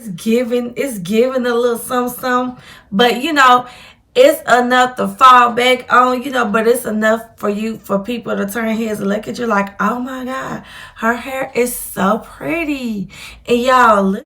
it's giving a little something, but you know, it's enough to fall back on, you know, but it's enough for people to turn heads and look at you like, oh my God, her hair is so pretty. And y'all, look.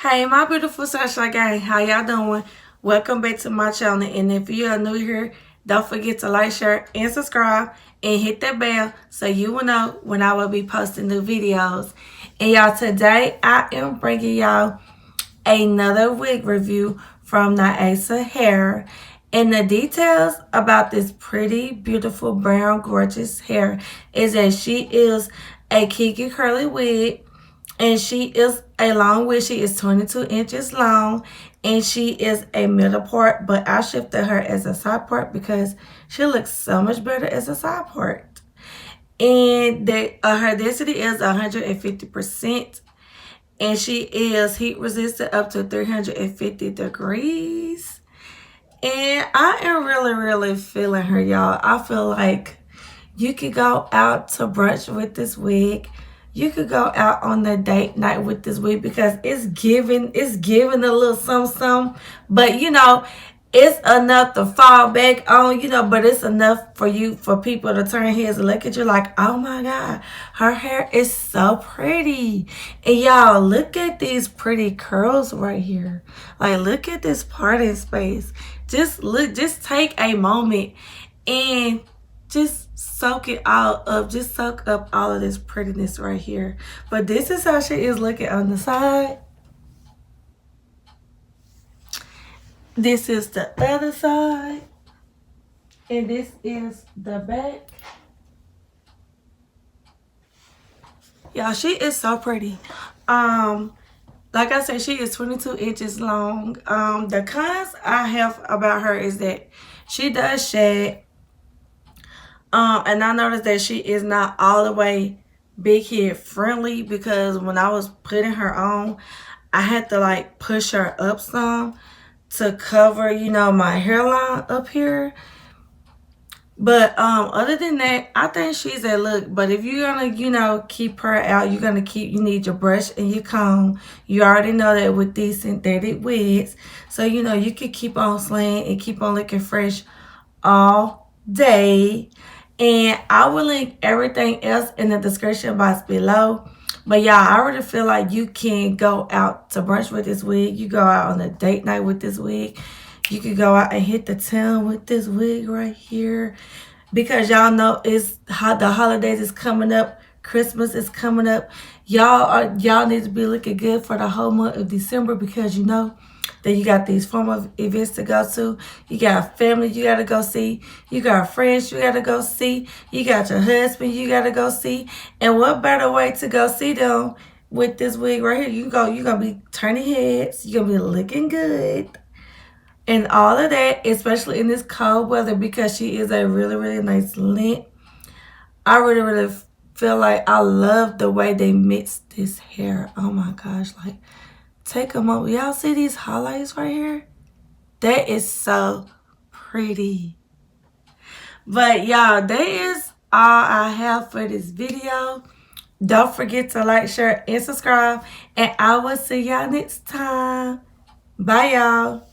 Hey, my beautiful sunshine gang, how y'all doing? Welcome back to my channel, and if you are new here, don't forget to like, share, and subscribe, and hit that bell so you will know when I will be posting new videos. And y'all, today I am bringing y'all another wig review from NAYASA Hair. And the details about this pretty, beautiful, brown, gorgeous hair is that she is a kinky curly wig. And she is a long wig. She is 22 inches long. And she is a middle part. But I shifted her as a side part because she looks so much better as a side part. And that her density is 150%. And she is heat resistant up to 350 degrees. And I am really, really feeling her, y'all. I feel like you could go out to brunch with this wig. You could go out on the date night with this wig because it's giving a little something. But you know, it's enough to fall back on, but it's enough for people to turn heads and look at you like, oh my God, her hair is so pretty. And y'all, look at these pretty curls right here. Like, look at this parting space. Just take a moment and just soak it all up. Just soak up all of this prettiness right here. But this is how she is looking on the side. This is the other side. And this is the back. Y'all, she is so pretty. Like I said, she is 22 inches long. The cons I have about her is that she does shag. And I noticed that she is not all the way big head friendly, because when I was putting her on, I had to like push her up some to cover, my hairline up here. But other than that, I think she's a look. But if you're gonna, keep her out, you need your brush and your comb. You already know that with these synthetic wigs. So you can keep on slaying and keep on looking fresh all day. And I will link everything else in the description box below. But y'all, I already feel like you can go out to brunch with this wig. You go out on a date night with this wig. You could go out and hit the town with this wig right here. Because y'all know the holidays is coming up. Christmas is coming up. Y'all need to be looking good for the whole month of December, because that you got these formal events to go to. You got family you got to go see. You got friends you got to go see. You got your husband you got to go see. And what better way to go see them with this wig right here? You're going to be turning heads. You're going to be looking good. And all of that, especially in this cold weather, because she is a really, really nice length. I really, really feel like I love the way they mix this hair. Oh my gosh, like, take a moment. Y'all see these highlights right here? That is so pretty. But y'all, that is all I have for this video. Don't forget to like, share, and subscribe. And I will see y'all next time. Bye, y'all.